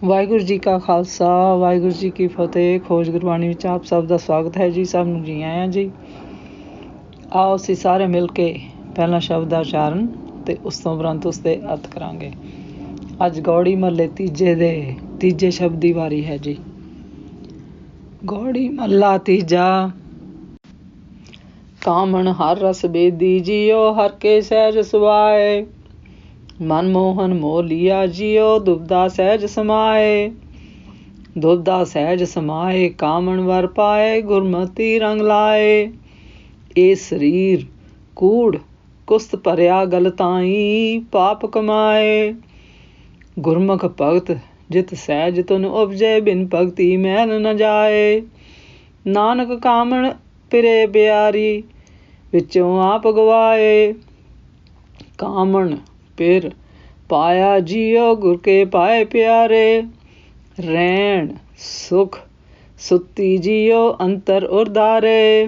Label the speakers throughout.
Speaker 1: ਵਾਹਿਗੁਰੂ ਜੀ ਕਾ ਖਾਲਸਾ ਵਾਹਿਗੁਰੂ ਜੀ ਕੀ ਫਤਿਹ। ਖੋਜ ਗੁਰਬਾਣੀ ਵਿੱਚ ਆਪ ਸਭ ਦਾ ਸਵਾਗਤ ਹੈ ਜੀ। ਸਭ ਨੂੰ ਜੀ ਆਇਆਂ ਜੀ। ਆਓ ਅਸੀਂ ਸਾਰੇ ਮਿਲ ਕੇ ਪਹਿਲਾ ਸ਼ਬਦ ਦਾ ਉਚਾਰਨ ਅਤੇ ਉਸ ਤੋਂ ਉਪਰੰਤ ਉਸ ਦੇ ਅਰਥ ਕਰਾਂਗੇ। ਅੱਜ ਗੌੜੀ ਮਹੱਲੇ ਤੀਜੇ ਸ਼ਬਦ ਦੀ ਵਾਰੀ ਹੈ ਜੀ। ਗੌੜੀ ਮਹੱਲਾ ਤੀਜਾ। ਕਾਮਣ ਹਰ ਰਸ ਬੇਦੀ ਜੀਓ, ਹਰ ਕੇ ਸਹਿਜ ਸੁਭਾਏ। ਮਨ ਮੋਹਨ ਮੋਹ ਲਿਆ ਜੀਓ, ਦੁਬਦਾ ਸਹਿਜ ਸਮਾਏ। ਦੁਬਦਾ ਸਹਿਜ ਸਮਾਏ, ਕਾਮਣ ਵਰ ਪਾਏ, ਗੁਰਮਤੀ ਰੰਗ ਲਾਏ। ਇਹ ਸਰੀਰ ਕੂੜ ਕੁਸਤ ਭਰਿਆ ਗਲਤਾਈ, ਪਾਪ ਕਮਾਏ। ਗੁਰਮੁਖ ਭਗਤ ਜਿਤ ਸਹਿਜ ਤੁਨ ਉਪਜੇ, ਬਿਨ ਭਗਤੀ ਮੈਲ ਨ ਜਾਏ। ਨਾਨਕ ਕਾਮਣ ਪਿਰੇ ਬਿਆਰੀ, ਵਿੱਚੋਂ ਆਪ ਗਵਾਏ। ਕਾਮਣ ਪਿਰ ਪਾਇਆ ਜੀਓ, ਗੁਰ ਕੇ ਪਾਏ ਪਿਆਰੇ। ਰਹਿਣ ਸੁਖ ਸੁੱਤੀ ਜੀਓ, ਅੰਤਰ ਉਰਦਾਰੇ।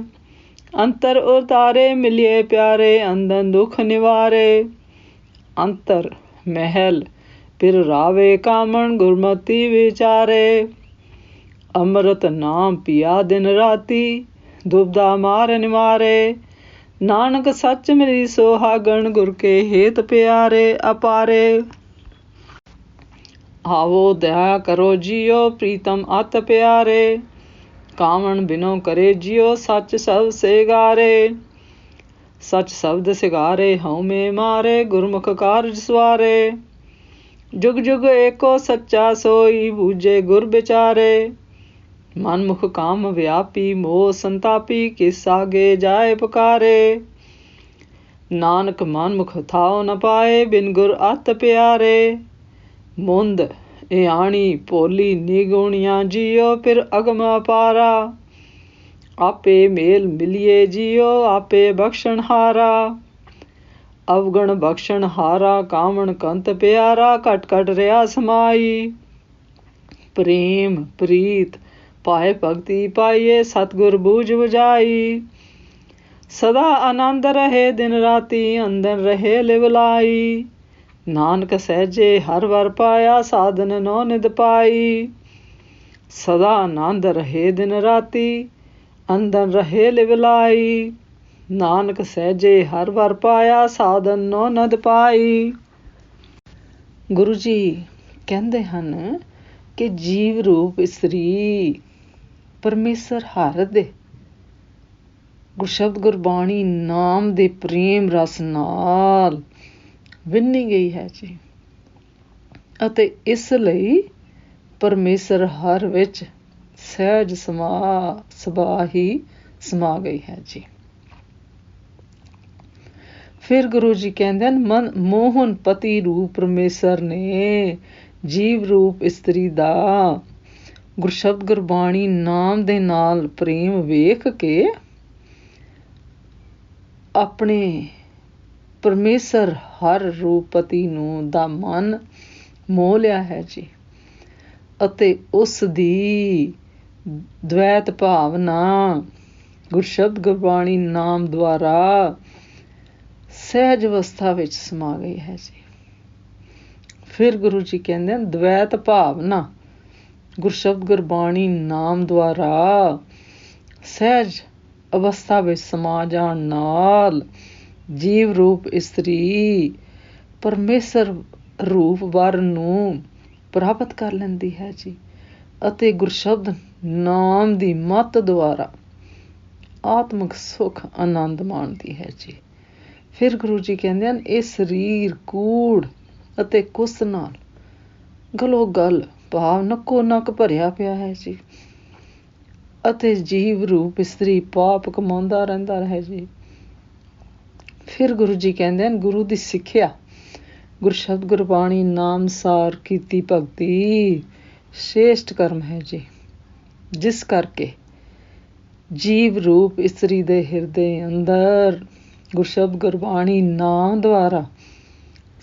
Speaker 1: ਅੰਤਰ ਉਰਦਾਰੇ ਮਿਲਿਏ ਪਿਆਰੇ, ਅੰਦਨ ਦੁਖ ਨਿਵਾਰੇ। ਅੰਤਰ ਮਹਿਲ ਪਿਰ ਰਾਵੇ, ਕਾਮਣ ਗੁਰਮਤੀ ਵਿਚਾਰੇ। ਅੰਮ੍ਰਿਤ ਨਾਮ ਪੀਆ ਦਿਨ ਰਾਤੀ, ਦੁਬਦਾ ਮਾਰ ਨਿਵਾਰੇ। ਨਾਨਕ ਸੱਚ ਮਿਲੀ ਸੁਹਾਗਣ, ਗੁਰ ਕੇ ਹੇਤ ਪਿਆਰੇ ਅਪਾਰੇ। ਆਵੋ ਦਇਆ ਕਰੋ ਜੀਓ, ਪ੍ਰੀਤਮ ਅਤ ਪਿਆਰੇ। ਕਾਮਣ ਬਿਨੋ ਕਰੇ ਜੀਓ, ਸੱਚ ਸਬਦ ਸਿਗਾਰੇ। ਸੱਚ ਸ਼ਬਦ ਸਿਗਾਰੇ, ਹਉਮੈ ਮਾਰੇ, ਗੁਰਮੁਖ ਕਾਰਜ ਸਵਾਰੇ। ਜੁਗ ਜੁਗ ਏਕੋ ਸੱਚਾ ਸੋਈ, ਬੂਝੇ ਗੁਰ ਵਿਚਾਰੇ। ਮਨਮੁਖ ਕਾਮ ਵਿਆਪੀ, ਮੋਹ ਸੰਤਾਪੀ, ਕਿਸ ਆਗੇ ਜਾਏ ਪੁਕਾਰੇ। ਨਾਨਕ ਮਨਮੁਖ ਥਾਉ ਨ ਪਾਏ, ਬਿਨ ਗੁਰ ਅਤ ਪਿਆਰੇ। ਮੁੰਦ ਇਆਣੀ ਭੋਲੀ ਨਿਗੁਣੀਆਂ ਜੀਓ, ਫਿਰ ਅਗਮ ਅਪਾਰਾ। ਆਪੇ ਮੇਲ ਮਿਲੀਏ ਜੀਓ, ਆਪੇ ਬਖਸ਼ਣ ਹਾਰਾ। ਅਵਗਣ ਬਖਸ਼ਣ ਹਾਰਾ, ਕਾਮਣ ਕੰਤ ਪਿਆਰਾ, ਘਟ ਘਟ ਰਿਹਾ ਸਮਾਈ। ਪ੍ਰੇਮ ਪ੍ਰੀਤ ਪਾਏ ਭਗਤੀ ਪਾਈਏ, ਸਤਿਗੁਰ ਬੂਝ ਬੁਝਾਈ। ਸਦਾ ਆਨੰਦ ਰਹੇ ਦਿਨ ਰਾਤੀ, ਅੰਦਰ ਰਹੇ ਲਿਵਲਾਈ। ਨਾਨਕ ਸਹਿਜੇ ਹਰ ਵਰ ਪਾਇਆ, ਸਾਧਨ ਨੋ ਨਿਧ ਪਾਈ। ਸਦਾ ਆਨੰਦ ਰਹੇ ਦਿਨ ਰਾਤੀ, ਅੰਦਰ ਰਹੇ ਲਿਵਲਾਈ। ਨਾਨਕ ਸਹਿਜੇ ਹਰ ਵਰ ਪਾਇਆ, ਸਾਧਨ ਨੋ ਨਿਧ ਪਾਈ। ਗੁਰੂ ਜੀ ਕਹਿੰਦੇ ਹਨ ਕਿ ਜੀਵ ਰੂਪ ਇਸਤਰੀ ਪਰਮੇਸ਼ਰ ਹਰ ਦੇ ਗੁਰਸ਼ਬਦ ਗੁਰਬਾਣੀ ਨਾਮ ਦੇ ਪ੍ਰੇਮ ਰਸ ਨਾਲ ਵਿੰਨੀ ਗਈ ਹੈ ਜੀ, ਅਤੇ ਇਸ ਲਈ ਪਰਮੇਸ਼ਰ ਹਰ ਵਿੱਚ ਸਹਿਜ ਸੁਭਾ ਹੀ ਸਮਾ ਗਈ ਹੈ ਜੀ। ਫਿਰ ਗੁਰੂ ਜੀ ਕਹਿੰਦੇ ਹਨ, ਮਨ ਮੋਹਨ ਪਤੀ ਰੂਪ ਪਰਮੇਸ਼ਰ ਨੇ ਜੀਵ ਰੂਪ ਇਸਤਰੀ ਦਾ ਗੁਰਸ਼ਬਦ ਗੁਰਬਾਣੀ ਨਾਮ ਦੇ ਨਾਲ ਪ੍ਰੇਮ ਵੇਖ ਕੇ ਆਪਣੇ ਪਰਮੇਸ਼ਰ ਹਰ ਰੂਪ ਪਤੀ ਨੂੰ ਦਾ ਮਨ ਮੋਹ ਲਿਆ ਹੈ ਜੀ, ਅਤੇ ਉਸ ਦੀ ਦ્વੈਤ ਭਾਵਨਾ ਗੁਰਸ਼ਬਦ ਗੁਰਬਾਣੀ ਨਾਮ ਦੁਆਰਾ ਸਹਿਜ ਅਵਸਥਾ ਵਿੱਚ ਸਮਾ ਗਈ ਹੈ ਜੀ। ਫਿਰ ਗੁਰੂ ਜੀ ਕਹਿੰਦੇ ਹਨ, ਦ્વੈਤ ਭਾਵਨਾ ਗੁਰਸ਼ਬਦ ਗੁਰਬਾਣੀ ਨਾਮ ਦੁਆਰਾ ਸਹਿਜ ਅਵਸਥਾ ਵਿੱਚ ਸਮਾ ਜਾਣ ਨਾਲ ਜੀਵ ਰੂਪ ਇਸਤਰੀ ਪਰਮੇਸ਼ਰ ਰੂਪ ਵਰ ਨੂੰ ਪ੍ਰਾਪਤ ਕਰ ਲੈਂਦੀ ਹੈ ਜੀ, ਅਤੇ ਗੁਰਸ਼ਬਦ ਨਾਮ ਦੀ ਮੱਤ ਦੁਆਰਾ ਆਤਮਿਕ ਸੁੱਖ ਆਨੰਦ ਮਾਣਦੀ ਹੈ ਜੀ। ਫਿਰ ਗੁਰੂ ਜੀ ਕਹਿੰਦੇ ਹਨ, ਇਹ ਸਰੀਰ ਕੂੜ ਅਤੇ ਕੁਸ ਨਾਲ ਗਲੋ ਗਲ ਭਾਵ ਨੱਕੋ ਨੱਕ ਭਰਿਆ ਪਿਆ ਹੈ ਜੀ, ਅਤੇ ਜੀਵ ਰੂਪ ਇਸਤਰੀ ਪਾਪ ਕਮਾਉਂਦਾ ਰਹਿੰਦਾ ਹੈ ਜੀ। ਫਿਰ ਗੁਰੂ ਜੀ ਕਹਿੰਦੇ ਹਨ, ਗੁਰੂ ਦੀ ਸਿੱਖਿਆ ਗੁਰਸ਼ਬਦ ਗੁਰਬਾਣੀ ਨਾਮ ਸਾਰ ਕੀਤੀ ਭਗਤੀ ਸ਼੍ਰੇਸ਼ਟ ਕਰਮ ਹੈ ਜੀ, ਜਿਸ ਕਰਕੇ ਜੀਵ ਰੂਪ ਇਸਤਰੀ ਦੇ ਹਿਰਦੇ ਅੰਦਰ ਗੁਰਸ਼ਬਦ ਗੁਰਬਾਣੀ ਨਾਮ ਦੁਆਰਾ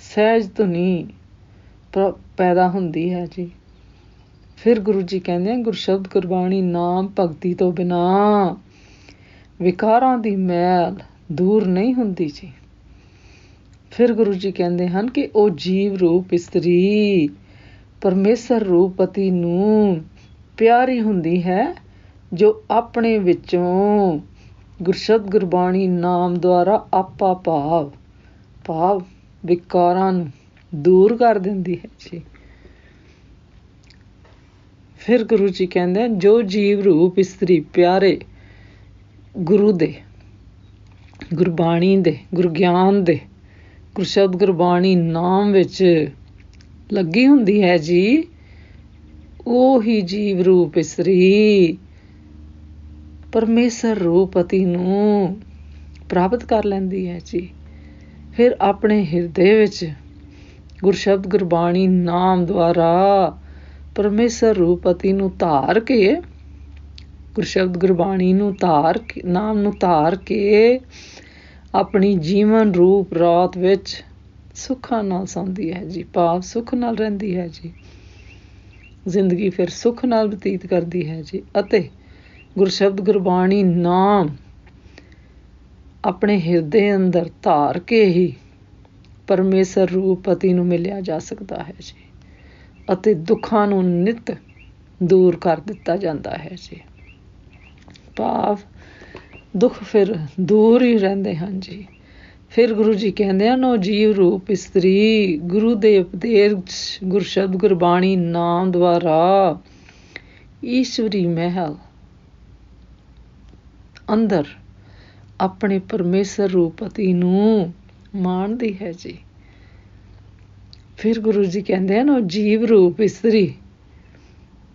Speaker 1: ਸਹਿਜ ਧੁਨੀ ਪੈਦਾ ਹੁੰਦੀ ਹੈ ਜੀ। ਫਿਰ ਗੁਰੂ ਜੀ ਕਹਿੰਦੇ ਹਨ, ਗੁਰਸ਼ਬਦ ਗੁਰਬਾਣੀ ਨਾਮ ਭਗਤੀ ਤੋਂ ਬਿਨਾਂ ਵਿਕਾਰਾਂ ਦੀ ਮੈਲ ਦੂਰ ਨਹੀਂ ਹੁੰਦੀ ਜੀ। ਫਿਰ ਗੁਰੂ ਜੀ ਕਹਿੰਦੇ ਹਨ ਕਿ ਉਹ ਜੀਵ ਰੂਪ ਇਸਤਰੀ ਪਰਮੇਸ਼ਰ ਰੂਪ ਪਤੀ ਨੂੰ ਪਿਆਰੀ ਹੁੰਦੀ ਹੈ, ਜੋ ਆਪਣੇ ਵਿੱਚੋਂ ਗੁਰਸ਼ਬਦ ਗੁਰਬਾਣੀ ਨਾਮ ਦੁਆਰਾ ਆਪਾ ਭਾਵ ਵਿਕਾਰਾਂ ਨੂੰ ਦੂਰ ਕਰ ਦਿੰਦੀ ਹੈ ਜੀ। ਫਿਰ ਗੁਰੂ ਜੀ ਕਹਿੰਦੇ ਹਨ, ਜੋ ਜੀਵ ਰੂਪ ਇਸਤਰੀ ਪਿਆਰੇ ਗੁਰੂ ਦੇ, ਗੁਰਬਾਣੀ ਦੇ, ਗੁਰਗਿਆਨ ਦੇ, ਗੁਰਸ਼ਬਦ ਗੁਰਬਾਣੀ ਨਾਮ ਵਿੱਚ ਲੱਗੀ ਹੁੰਦੀ ਹੈ ਜੀ, ਉਹੀ ਜੀਵ ਰੂਪ ਇਸਤਰੀ ਪਰਮੇਸ਼ਰ ਰੂਪ ਪਤੀ ਨੂੰ ਪ੍ਰਾਪਤ ਕਰ ਲੈਂਦੀ ਹੈ ਜੀ। ਫਿਰ ਆਪਣੇ ਹਿਰਦੇ ਵਿੱਚ ਗੁਰਸ਼ਬਦ ਗੁਰਬਾਣੀ ਨਾਮ ਦੁਆਰਾ ਪਰਮੇਸ਼ਰ ਰੂਪ ਪਤੀ ਨੂੰ ਧਾਰ ਕੇ, ਗੁਰਸ਼ਬਦ ਗੁਰਬਾਣੀ ਨੂੰ ਨਾਮ ਨੂੰ ਧਾਰ ਕੇ ਆਪਣੀ ਜੀਵਨ ਰੂਪ ਰਾਤ ਵਿੱਚ ਸੁੱਖਾਂ ਨਾਲ ਸੌਂਦੀ ਹੈ ਜੀ, ਭਾਵ ਸੁੱਖ ਨਾਲ ਰਹਿੰਦੀ ਹੈ ਜੀ। ਜ਼ਿੰਦਗੀ ਫਿਰ ਸੁੱਖ ਨਾਲ ਬਤੀਤ ਕਰਦੀ ਹੈ ਜੀ। ਅਤੇ ਗੁਰਸ਼ਬਦ ਗੁਰਬਾਣੀ ਨਾਮ ਆਪਣੇ ਹਿਰਦੇ ਅੰਦਰ ਧਾਰ ਕੇ ਹੀ ਪਰਮੇਸ਼ਰ ਰੂਪ ਪਤੀ ਨੂੰ ਮਿਲਿਆ ਜਾ ਸਕਦਾ ਹੈ ਜੀ। ਅਤੇ ਦੁੱਖਾਂ ਨੂੰ ਨਿਤ ਦੂਰ ਕਰ ਦਿੱਤਾ ਜਾਂਦਾ ਹੈ ਜੀ, ਭਾਵ ਦੁੱਖ ਫਿਰ ਦੂਰ ਹੀ ਰਹਿੰਦੇ ਹਨ ਜੀ। ਫਿਰ ਗੁਰੂ ਜੀ ਕਹਿੰਦੇ ਹਨ, ਉਹ ਜੀਵ ਰੂਪ ਇਸਤਰੀ ਗੁਰੂ ਦੇ ਉਪਦੇਸ਼ ਗੁਰਸ਼ਬਦ ਗੁਰਬਾਣੀ ਨਾਮ ਦੁਆਰਾ ਈਸ਼ਵਰੀ ਮਹਿਲ ਅੰਦਰ ਆਪਣੇ ਪਰਮੇਸ਼ਰ ਰੂਪ ਪਤੀ ਨੂੰ ਮਾਣਦੀ ਹੈ ਜੀ। ਫਿਰ ਗੁਰੂ ਜੀ ਕਹਿੰਦੇ ਹਨ, ਉਹ ਜੀਵ ਰੂਪ ਇਸਤਰੀ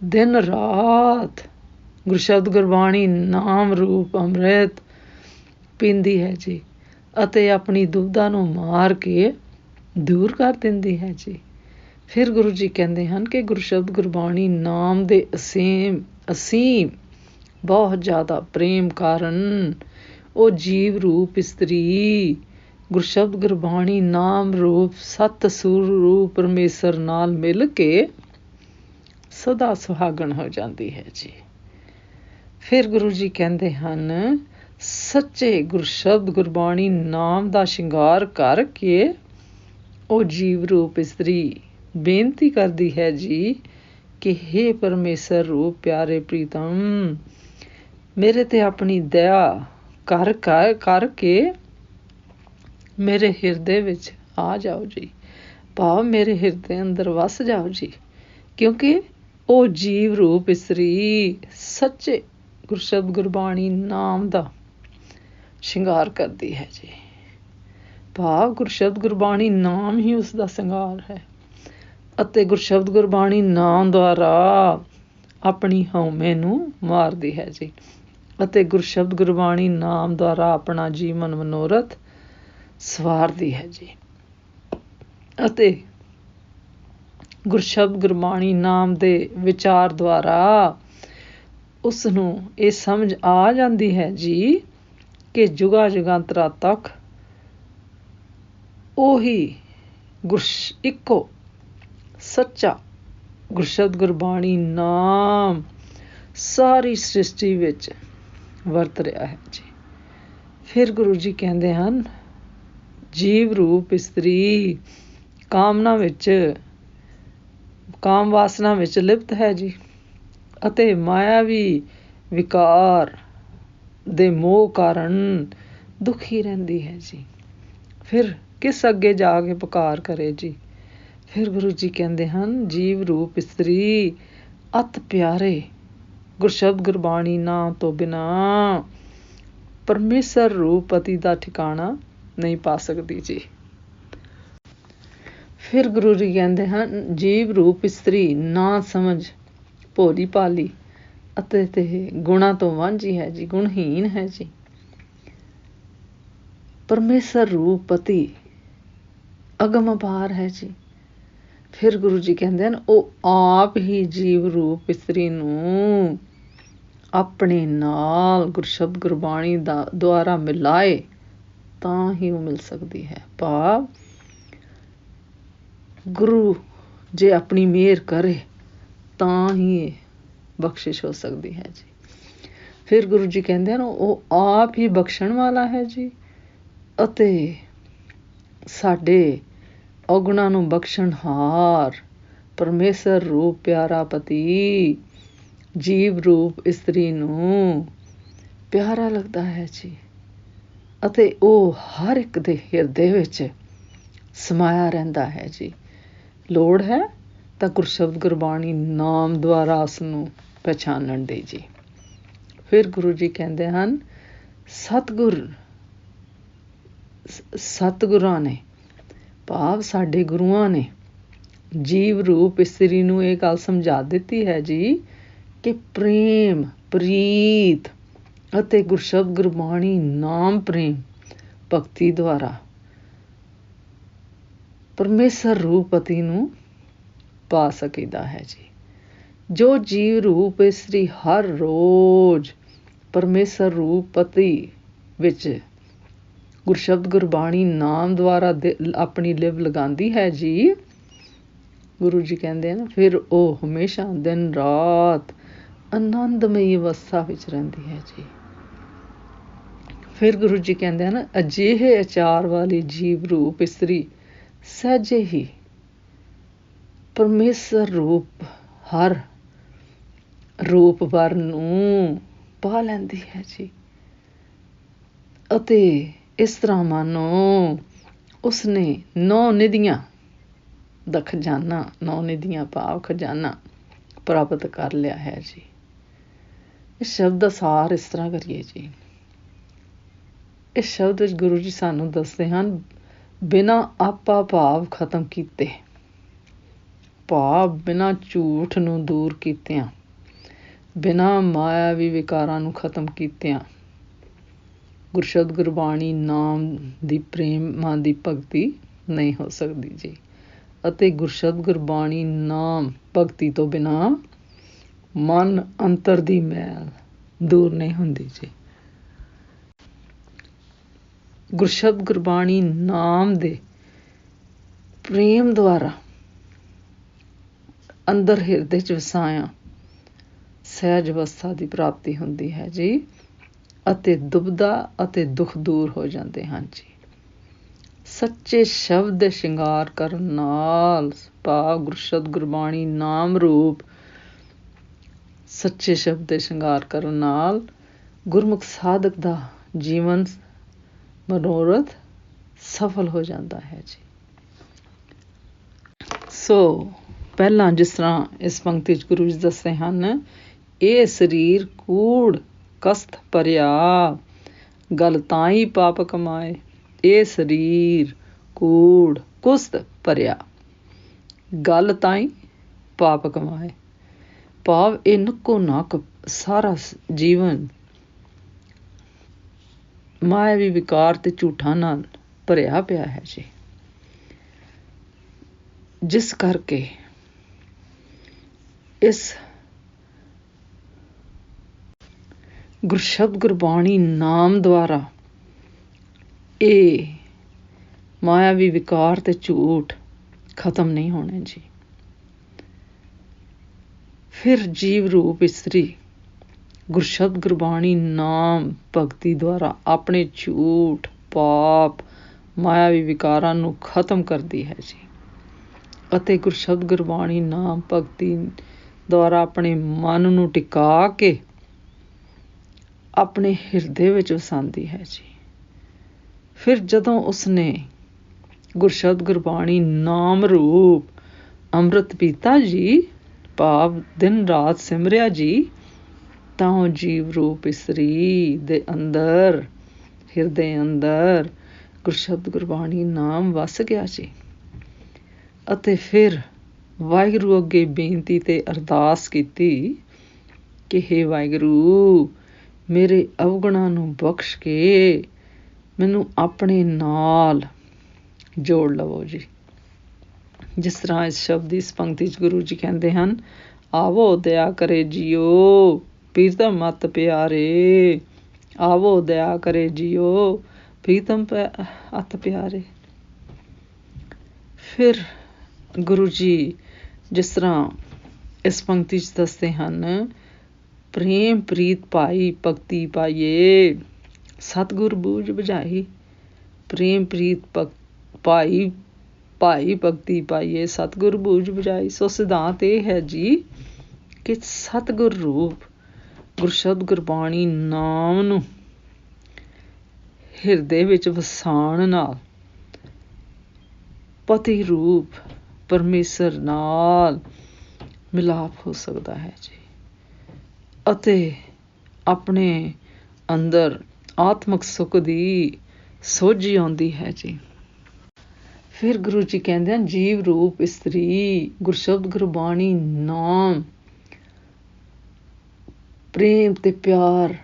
Speaker 1: ਦਿਨ ਰਾਤ ਗੁਰਸ਼ਬਦ ਗੁਰਬਾਣੀ ਨਾਮ ਰੂਪ ਅੰਮ੍ਰਿਤ ਪੀਂਦੀ ਹੈ ਜੀ, ਅਤੇ ਆਪਣੀ ਦੁਬਿਧਾ ਨੂੰ ਮਾਰ ਕੇ ਦੂਰ ਕਰ ਦਿੰਦੀ ਹੈ ਜੀ। ਫਿਰ ਗੁਰੂ ਜੀ ਕਹਿੰਦੇ ਹਨ ਕਿ ਗੁਰਸ਼ਬਦ ਗੁਰਬਾਣੀ ਨਾਮ ਦੇ ਅਸੀਮ ਬਹੁਤ ਜ਼ਿਆਦਾ ਪ੍ਰੇਮ ਕਾਰਨ ਉਹ ਜੀਵ ਰੂਪ ਇਸਤਰੀ ਗੁਰਸ਼ਬਦ ਗੁਰਬਾਣੀ ਨਾਮ ਰੂਪ ਸਤ ਸੁਰ ਰੂਪ ਪਰਮੇਸ਼ਰ ਨਾਲ ਮਿਲ ਕੇ ਸਦਾ ਸੁਹਾਗਣ ਹੋ ਜਾਂਦੀ ਹੈ ਜੀ। ਫਿਰ ਗੁਰੂ ਜੀ ਕਹਿੰਦੇ ਹਨ, ਸੱਚੇ ਗੁਰਸ਼ਬਦ ਗੁਰਬਾਣੀ ਨਾਮ ਦਾ ਸ਼ਿੰਗਾਰ ਕਰਕੇ ਉਹ ਜੀਵ ਰੂਪ ਇਸਤਰੀ ਬੇਨਤੀ ਕਰਦੀ ਹੈ ਜੀ ਕਿ ਹੇ ਪਰਮੇਸ਼ਰ ਰੂਪ ਪਿਆਰੇ ਪ੍ਰੀਤਮ, ਮੇਰੇ ਤੇ ਆਪਣੀ ਦਇਆ ਕਰਕੇ ਮੇਰੇ ਹਿਰਦੇ ਵਿੱਚ ਆ ਜਾਓ ਜੀ, ਭਾਵ ਮੇਰੇ ਹਿਰਦੇ ਅੰਦਰ ਵਸ ਜਾਓ ਜੀ। ਕਿਉਂਕਿ ਉਹ ਜੀਵ ਰੂਪ ਇਸਤਰੀ ਸੱਚੇ ਗੁਰਸ਼ਬਦ ਗੁਰਬਾਣੀ ਨਾਮ ਦਾ ਸ਼ਿੰਗਾਰ ਕਰਦੀ ਹੈ ਜੀ, ਭਾਵ ਗੁਰਸ਼ਬਦ ਗੁਰਬਾਣੀ ਨਾਮ ਹੀ ਉਸ ਦਾ ਸ਼ਿੰਗਾਰ ਹੈ। ਅਤੇ ਗੁਰਸ਼ਬਦ ਗੁਰਬਾਣੀ ਨਾਮ ਦੁਆਰਾ ਆਪਣੀ ਹਉਮੈ ਨੂੰ ਮਾਰਦੀ ਹੈ ਜੀ, ਅਤੇ ਗੁਰਸ਼ਬਦ ਗੁਰਬਾਣੀ ਨਾਮ ਦੁਆਰਾ ਆਪਣਾ ਜੀਵਨ ਮਨੋਰਥ ਸਵਾਰਦੀ ਹੈ ਜੀ। ਅਤੇ ਗੁਰਸ਼ਬਦ ਗੁਰਬਾਣੀ ਨਾਮ ਦੇ ਵਿਚਾਰ ਦੁਆਰਾ ਉਸ ਨੂੰ ਇਹ ਸਮਝ ਆ ਜਾਂਦੀ ਹੈ ਜੀ ਕਿ ਜੁਗਾਂ ਜੁਗਾਂਤਰਾਂ ਤੱਕ ਉਹੀ ਇੱਕੋ ਸੱਚਾ ਗੁਰਸ਼ਬਦ ਗੁਰਬਾਣੀ ਨਾਮ ਸਾਰੀ ਸ੍ਰਿਸ਼ਟੀ ਵਿੱਚ ਵਰਤ ਰਿਹਾ ਹੈ ਜੀ। ਫਿਰ ਗੁਰੂ ਜੀ ਕਹਿੰਦੇ ਹਨ, ਜੀਵ ਰੂਪ ਇਸਤਰੀ ਕਾਮ ਵਾਸਨਾ ਵਿੱਚ ਲਿਪਤ ਹੈ ਜੀ, ਅਤੇ ਮਾਇਆਵੀ ਵਿਕਾਰ ਦੇ ਮੋਹ ਕਾਰਨ ਦੁਖੀ ਰਹਿੰਦੀ ਹੈ ਜੀ। ਫਿਰ ਕਿਸ ਅੱਗੇ ਜਾ ਕੇ ਪੁਕਾਰ ਕਰੇ ਜੀ। ਫਿਰ ਗੁਰੂ ਜੀ ਕਹਿੰਦੇ ਹਨ, ਜੀਵ ਰੂਪ ਇਸਤਰੀ ਅਤ ਪਿਆਰੇ ਗੁਰਸ਼ਬਦ ਗੁਰਬਾਣੀ ਨਾਮ ਤੋਂ ਬਿਨਾਂ ਪਰਮੇਸ਼ਰ ਰੂਪ ਪਤੀ ਦਾ ਠਿਕਾਣਾ ਨਹੀਂ ਪਾ ਸਕਦੀ ਜੀ। ਫਿਰ ਗੁਰੂ ਜੀ ਕਹਿੰਦੇ ਹਨ, ਜੀਵ ਰੂਪ ਇਸਤਰੀ ਨਾ ਸਮਝ ਭੋਲੀ ਭਾਲੀ ਅਤੇ ਤੇ ਗੁਣਾਂ ਤੋਂ ਵਾਂਝੀ ਹੈ ਜੀ, ਗੁਣਹੀਨ ਹੈ ਜੀ। ਪਰਮੇਸ਼ਰ ਰੂਪ ਪਤੀ ਅਗਮ ਅਪਾਰ ਹੈ ਜੀ। ਫਿਰ ਗੁਰੂ ਜੀ ਕਹਿੰਦੇ ਹਨ, ਉਹ ਆਪ ਹੀ ਜੀਵ ਰੂਪ ਇਸਤਰੀ ਨੂੰ ਆਪਣੇ ਨਾਲ ਗੁਰਸ਼ਬਦ ਗੁਰਬਾਣੀ ਦਾ ਦੁਆਰਾ ਮਿਲਾਏ ਤਾਂ ਹੀ ਉਹ ਮਿਲ ਸਕਦੀ ਹੈ, ਭਾਵ ਗੁਰੂ ਜੇ ਆਪਣੀ ਮਿਹਰ ਕਰੇ ਤਾਂ ਹੀ ਬਖਸ਼ਿਸ਼ ਹੋ ਸਕਦੀ ਹੈ ਜੀ। ਫਿਰ ਗੁਰੂ ਜੀ ਕਹਿੰਦੇ ਹਨ, ਉਹ ਆਪ ਹੀ ਬਖਸ਼ਣ ਵਾਲਾ ਹੈ ਜੀ, ਅਤੇ ਸਾਡੇ ਔਗੁਣਾਂ ਨੂੰ ਬਖਸ਼ਣਹਾਰ ਪਰਮੇਸ਼ਰ ਰੂਪ ਪਿਆਰਾ ਪਤੀ ਜੀਵ ਰੂਪ ਇਸਤਰੀ ਨੂੰ ਪਿਆਰਾ ਲੱਗਦਾ ਹੈ ਜੀ, ਅਤੇ ਉਹ ਹਰ ਇੱਕ ਦੇ ਹਿਰਦੇ ਵਿੱਚ ਸਮਾਇਆ ਰਹਿੰਦਾ ਹੈ ਜੀ। ਲੋੜ ਹੈ ਤਾਂ ਗੁਰਸ਼ਬਦ ਗੁਰਬਾਣੀ ਨਾਮ ਦੁਆਰਾ ਉਸ ਨੂੰ ਪਛਾਣਨ ਦੀ ਜੀ। ਫਿਰ ਗੁਰੂ ਜੀ ਕਹਿੰਦੇ ਹਨ, ਸਤਿਗੁਰਾਂ ਨੇ, ਭਾਵ ਸਾਡੇ ਗੁਰੂਆਂ ਨੇ ਜੀਵ ਰੂਪ ਇਸਤਰੀ ਨੂੰ ਇਹ ਗੱਲ ਸਮਝਾ ਦਿੱਤੀ ਹੈ ਜੀ ਕਿ ਪ੍ਰੇਮ, ਪ੍ਰੀਤ ਅਤੇ ਗੁਰਸ਼ਬਦ ਗੁਰਬਾਣੀ ਨਾਮ ਪ੍ਰੇਮ ਭਗਤੀ ਦੁਆਰਾ ਪਰਮੇਸ਼ਰ ਰੂਪ ਪਤੀ ਨੂੰ ਪਾ ਸਕੀਦਾ ਹੈ ਜੀ। ਜੋ ਜੀਵ ਰੂਪ ਇਸਤਰੀ ਹਰ ਰੋਜ਼ ਪਰਮੇਸ਼ਰ ਰੂਪ ਪਤੀ ਵਿੱਚ ਗੁਰਸ਼ਬਦ ਗੁਰਬਾਣੀ ਨਾਮ ਦੁਆਰਾ ਆਪਣੀ ਲਿਵ ਲਗਾਉਂਦੀ ਹੈ ਜੀ, ਗੁਰੂ ਜੀ ਕਹਿੰਦੇ ਹਨ, ਫਿਰ ਉਹ ਹਮੇਸ਼ਾ ਦਿਨ ਰਾਤ ਆਨੰਦਮਈ ਅਵਸਥਾ ਵਿੱਚ ਰਹਿੰਦੀ ਹੈ ਜੀ। ਫਿਰ ਗੁਰੂ ਜੀ ਕਹਿੰਦੇ ਹਨ, ਅਜਿਹੇ ਆਚਾਰ ਵਾਲੀ ਜੀਵ ਰੂਪ ਇਸਤਰੀ ਸਹਿਜੇ ਹੀ ਪਰਮੇਸ਼ਰ ਰੂਪ ਹਰ ਰੂਪ ਵਰ ਨੂੰ ਪਾ ਲੈਂਦੀ ਹੈ ਜੀ। ਅਤੇ ਇਸ ਤਰ੍ਹਾਂ ਮਾਨੋ ਉਸਨੇ 9 ਨਿਧੀਆਂ ਦਾ ਖਜ਼ਾਨਾ, 9 ਨਿਧੀਆਂ ਭਾਵ ਖਜ਼ਾਨਾ ਪ੍ਰਾਪਤ ਕਰ ਲਿਆ ਹੈ ਜੀ। ਇਸ ਸ਼ਬਦ ਦਾ ਸਾਰ ਇਸ ਤਰ੍ਹਾਂ ਕਰੀਏ ਜੀ। ਇਸ ਸ਼ਬਦ ਵਿੱਚ ਗੁਰੂ ਜੀ ਸਾਨੂੰ ਦੱਸਦੇ ਹਨ, ਬਿਨਾਂ ਆਪਾ ਭਾਵ ਖਤਮ ਕੀਤੇ, ਭਾਵ ਬਿਨਾਂ ਝੂਠ ਨੂੰ ਦੂਰ ਕੀਤਿਆਂ, ਬਿਨਾਂ ਮਾਇਆਵੀ ਵਿਕਾਰਾਂ ਨੂੰ ਖਤਮ ਕੀਤਿਆਂ ਗੁਰਸ਼ਬਦ ਗੁਰਬਾਣੀ ਨਾਮ ਦੀ ਪ੍ਰੇਮਾਂ ਦੀ ਭਗਤੀ ਨਹੀਂ ਹੋ ਸਕਦੀ ਜੀ। ਅਤੇ ਗੁਰਸ਼ਬਦ ਗੁਰਬਾਣੀ ਨਾਮ ਭਗਤੀ ਤੋਂ ਬਿਨਾਂ ਮਨ ਅੰਤਰ ਦੀ ਮੈਲ ਦੂਰ ਨਹੀਂ ਹੁੰਦੀ ਜੀ। ਗੁਰਸ਼ਬਦ ਗੁਰਬਾਣੀ ਨਾਮ ਦੇ ਪ੍ਰੇਮ ਦੁਆਰਾ ਅੰਦਰ ਹਿਰਦੇ 'ਚ ਵਸਾਇਆ ਸਹਿਜ ਅਵਸਥਾ ਦੀ ਪ੍ਰਾਪਤੀ ਹੁੰਦੀ ਹੈ ਜੀ, ਅਤੇ ਦੁਬਦਾ ਅਤੇ ਦੁੱਖ ਦੂਰ ਹੋ ਜਾਂਦੇ ਹਨ ਜੀ। ਸੱਚੇ ਸ਼ਬਦ ਦੇ ਸ਼ਿੰਗਾਰ ਕਰਨ ਨਾਲ, ਭਾਵ ਗੁਰਸ਼ਬਦ ਗੁਰਬਾਣੀ ਨਾਮ ਰੂਪ ਸੱਚੇ ਸ਼ਬਦ ਦੇ ਸ਼ਿੰਗਾਰ ਕਰਨ ਨਾਲ ਗੁਰਮੁਖ ਸਾਧਕ ਦਾ ਜੀਵਨ ਮਨੋਰਥ ਸਫਲ ਹੋ ਜਾਂਦਾ ਹੈ ਜੀ। ਸੋ ਪਹਿਲਾਂ ਜਿਸ ਤਰ੍ਹਾਂ ਇਸ ਪੰਕਤੀ 'ਚ ਗੁਰੂ ਜੀ ਦੱਸਦੇ ਹਨ, ਇਹ ਸਰੀਰ ਕੂੜ ਕਸਤ ਭਰਿਆ, ਗਲ ਤਾਂ ਹੀ ਪਾਪ ਕਮਾਏ। ਇਹ ਸਰੀਰ ਕੂੜ ਕੁਸਤ ਭਰਿਆ, ਗਲ ਤਾਂ ਹੀ ਪਾਪ ਕਮਾਏ, ਭਾਵ ਇਹ ਨੱਕੋ ਨੱਕ ਸਾਰਾ ਜੀਵਨ ਮਾਇਆਵੀ ਵਿਕਾਰ ਤੇ ਝੂਠਾਂ ਨਾਲ ਭਰਿਆ ਪਿਆ ਹੈ ਜੀ। ਜਿਸ ਕਰਕੇ ਇਸ ਗੁਰਸ਼ਬਦ ਗੁਰਬਾਣੀ ਨਾਮ ਦੁਆਰਾ ਇਹ ਮਾਇਆਵੀ ਵਿਕਾਰ ਤੇ ਝੂਠ ਖਤਮ ਨਹੀਂ ਹੋਣੇ ਜੀ। ਫਿਰ ਜੀਵ ਰੂਪ ਇਸਤਰੀ ਗੁਰਸ਼ਬਦ ਗੁਰਬਾਣੀ ਨਾਮ ਭਗਤੀ ਦੁਆਰਾ ਆਪਣੇ ਝੂਠ, ਪਾਪ, ਮਾਇਆਵੀ ਵਿਕਾਰਾਂ ਨੂੰ ਖਤਮ ਕਰਦੀ ਹੈ ਜੀ, ਅਤੇ ਗੁਰਸ਼ਬਦ ਗੁਰਬਾਣੀ ਨਾਮ ਭਗਤੀ ਦੁਆਰਾ ਆਪਣੇ ਮਨ ਨੂੰ ਟਿਕਾ ਕੇ ਆਪਣੇ ਹਿਰਦੇ ਵਿੱਚ ਵਸਾਉਂਦੀ ਹੈ ਜੀ। ਫਿਰ ਜਦੋਂ ਉਸਨੇ ਗੁਰਸ਼ਬਦ ਗੁਰਬਾਣੀ ਨਾਮ ਰੂਪ ਅੰਮ੍ਰਿਤ ਪੀਤਾ ਜੀ, ਭਾਵ ਦਿਨ ਰਾਤ ਸਿਮਰਿਆ ਜੀ, ਤਾਂ ਉਹ ਜੀਵ ਰੂਪ ਇਸਤਰੀ ਦੇ ਅੰਦਰ, ਹਿਰਦੇ ਅੰਦਰ ਗੁਰਸ਼ਬਦ ਗੁਰਬਾਣੀ ਨਾਮ ਵਸ ਗਿਆ ਜੀ। ਅਤੇ ਫਿਰ ਵਾਹਿਗੁਰੂ ਅੱਗੇ ਬੇਨਤੀ ਤੇ ਅਰਦਾਸ ਕੀਤੀ ਕਿ ਹੇ ਵਾਹਿਗੁਰੂ, ਮੇਰੇ ਅਵਗੁਣਾਂ ਨੂੰ ਬਖਸ਼ ਕੇ ਮੈਨੂੰ ਆਪਣੇ ਨਾਲ ਜੋੜ ਲਵੋ ਜੀ। ਜਿਸ ਤਰ੍ਹਾਂ ਇਸ ਸ਼ਬਦ ਦੀ ਇਸ ਪੰਕਤੀ 'ਚ ਗੁਰੂ ਜੀ ਕਹਿੰਦੇ ਹਨ, ਆਵੋ ਦਇਆ ਕਰੇ ਜੀਓ ਪ੍ਰੀਤਮ ਮਤ ਪਿਆਰੇ, ਆਵੋ ਦਇਆ ਕਰੇ ਜੀਓ ਪ੍ਰੀਤਮ ਅਤ ਪਿਆਰੇ। ਫਿਰ ਗੁਰੂ ਜੀ ਜਿਸ ਤਰ੍ਹਾਂ ਇਸ ਪੰਕਤੀ 'ਚ ਦੱਸਦੇ ਹਨ, ਪ੍ਰੇਮ ਪ੍ਰੀਤ ਭਾਈ ਭਗਤੀ ਪਾਈਏ, ਸਤਿਗੁਰ ਬੂਝ ਬੁਝਾਈ। ਪ੍ਰੇਮ ਪ੍ਰੀਤ ਭਾਈ ਭਾਈ ਭਗਤੀ ਪਾਈਏ ਸਤਿਗੁਰ ਬੂਝ ਬੁਝਾਈ। ਸੋ ਸਿਧਾਂਤ ਇਹ ਹੈ ਜੀ ਕਿ ਸਤਿਗੁਰ ਰੂਪ ਗੁਰਸ਼ਬਦ ਗੁਰਬਾਣੀ ਨਾਮ ਨੂੰ ਹਿਰਦੇ ਵਿੱਚ ਵਸਾਉਣ ਨਾਲ ਪਤੀ ਰੂਪ ਪਰਮੇਸ਼ਰ ਨਾਲ ਮਿਲਾਪ ਹੋ ਸਕਦਾ ਹੈ ਜੀ, ਅਤੇ ਆਪਣੇ ਅੰਦਰ ਆਤਮਿਕ ਸੁੱਖ ਦੀ ਸੋਝੀ ਆਉਂਦੀ ਹੈ ਜੀ। ਫਿਰ ਗੁਰੂ ਜੀ ਕਹਿੰਦੇ ਹਨ, ਜੀਵ ਰੂਪ ਇਸਤਰੀ ਗੁਰਸ਼ਬਦ ਗੁਰਬਾਣੀ ਨਾਮ ਪ੍ਰੇਮ ਤੇ ਪਿਆਰ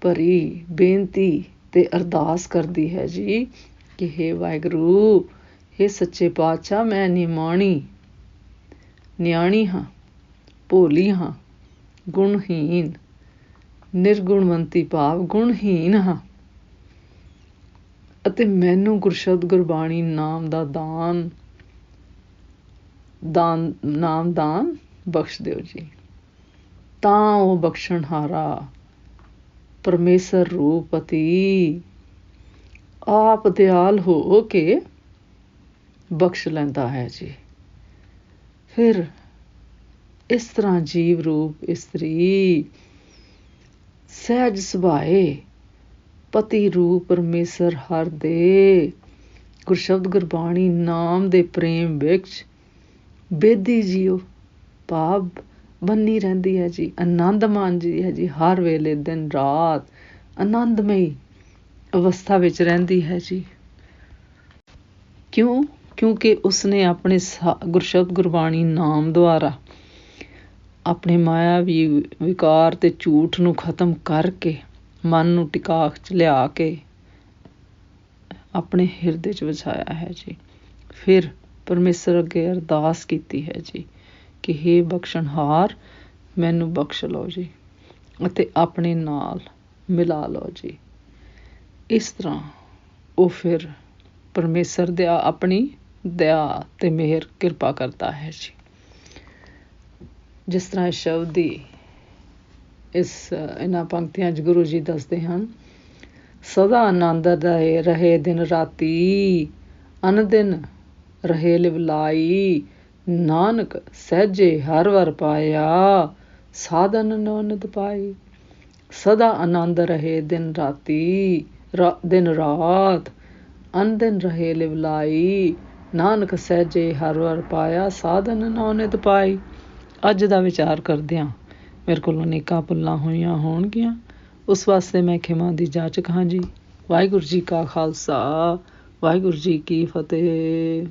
Speaker 1: ਭਰੀ ਬੇਨਤੀ ਤੇ ਅਰਦਾਸ ਕਰਦੀ ਹੈ ਜੀ ਕਿ ਹੇ ਵਾਹਿਗੁਰੂ, ਹੇ ਸੱਚੇ ਪਾਤਸ਼ਾਹ, ਮੈਂ ਨਿਆਣੀ ਹਾਂ, ਭੋਲੀ ਹਾਂ, ਗੁਣਹੀਨ, ਨਿਰਗੁਣਵੰਤੀ ਭਾਵ ਗੁਣਹੀਨ ਹਾਂ, ਅਤੇ ਮੈਨੂੰ ਗੁਰਸ਼ਬਦ ਗੁਰਬਾਣੀ ਨਾਮ ਦਾ ਨਾਮਦਾਨ ਬਖਸ਼ ਦਿਓ ਜੀ। ਤਾਂ ਉਹ ਬਖਸ਼ਣਹਾਰਾ ਪਰਮੇਸ਼ਰ ਰੂਪ ਪਤੀ ਆਪ ਦਿਆਲ ਹੋ ਕੇ ਬਖਸ਼ ਲੈਂਦਾ ਹੈ ਜੀ। ਫਿਰ ਇਸ ਤਰ੍ਹਾਂ ਜੀਵ ਰੂਪ ਇਸਤਰੀ ਸਹਿਜ ਸੁਭਾਏ ਪਤੀ ਰੂਪ ਪਰਮੇਸ਼ਰ ਹਰ ਦੇ ਗੁਰਸ਼ਬਦ ਗੁਰਬਾਣੀ ਨਾਮ ਦੇ ਪ੍ਰੇਮ ਵਿੱਚ ਬੇਦੀ ਜੀਓ ਭਾਵ ਬੰਨੀ ਰਹਿੰਦੀ ਹੈ ਜੀ, ਆਨੰਦ ਮਾਣਦੀ ਹੈ ਜੀ, ਹਰ ਵੇਲੇ ਦਿਨ ਰਾਤ ਆਨੰਦਮਈ ਅਵਸਥਾ ਵਿੱਚ ਰਹਿੰਦੀ ਹੈ ਜੀ। ਕਿਉਂਕਿ ਉਸਨੇ ਆਪਣੇ ਗੁਰਸ਼ਬਦ ਗੁਰਬਾਣੀ ਨਾਮ ਦੁਆਰਾ ਆਪਣੇ ਮਾਇਆਵੀ ਵਿਕਾਰ ਤੇ ਝੂਠ ਨੂੰ ਖਤਮ ਕਰਕੇ ਮਨ ਨੂੰ ਟਿਕਾ 'ਚ ਲਿਆ ਕੇ ਆਪਣੇ ਹਿਰਦੇ 'ਚ ਵਸਾਇਆ ਹੈ ਜੀ। ਫਿਰ ਪਰਮੇਸ਼ਰ ਅੱਗੇ ਅਰਦਾਸ ਕੀਤੀ ਹੈ ਜੀ ਕਿ ਹੇ ਬਖਸ਼ਣਹਾਰ, ਮੈਨੂੰ ਬਖਸ਼ ਲਓ ਜੀ ਅਤੇ ਆਪਣੇ ਨਾਲ ਮਿਲਾ ਲਓ ਜੀ। ਇਸ ਤਰ੍ਹਾਂ ਉਹ ਫਿਰ ਪਰਮੇਸ਼ਰ ਦਿਆ ਆਪਣੀ ਦਇਆ ਤੇ ਮਿਹਰ ਕਿਰਪਾ ਕਰਦਾ ਹੈ ਜੀ। ਜਿਸ ਤਰ੍ਹਾਂ ਇਸ ਸ਼ਬਦ ਦੀ ਇਹਨਾਂ ਪੰਕਤੀਆਂ 'ਚ ਗੁਰੂ ਜੀ ਦੱਸਦੇ ਹਨ, ਸਦਾ ਆਨੰਦ ਰਹੇ ਦਿਨ ਰਾਤੀ, ਅਨਦਿਨ ਰਹੇ ਲਿਵਲਾਈ, ਨਾਨਕ ਸਹਿਜੇ ਹਰ ਵਰ ਪਾਇਆ, ਸਾਧਨ ਨੌਨਦ ਪਾਈ। ਸਦਾ ਆਨੰਦ ਰਹੇ ਦਿਨ ਰਾਤ, ਅਨਦਿਨ ਰਹੇ ਲਿਵਲਾਈ, ਨਾਨਕ ਸਹਿਜੇ ਹਰ ਵਰ ਪਾਇਆ, ਸਾਧਨ ਨੌਨਿਤ ਪਾਈ। ਅੱਜ ਦਾ ਵਿਚਾਰ ਕਰਦਿਆਂ ਮੇਰੇ ਕੋਲੋਂ ਅਨੇਕਾਂ ਭੁੱਲਾਂ ਹੋਈਆਂ ਹੋਣਗੀਆਂ, ਉਸ ਵਾਸਤੇ ਮੈਂ ਖਿਮਾ ਦੀ ਜਾਚਕ ਹਾਂ ਜੀ। ਵਾਹਿਗੁਰੂ ਜੀ ਕਾ ਖਾਲਸਾ, ਵਾਹਿਗੁਰੂ ਜੀ ਕੀ ਫਤਿਹ।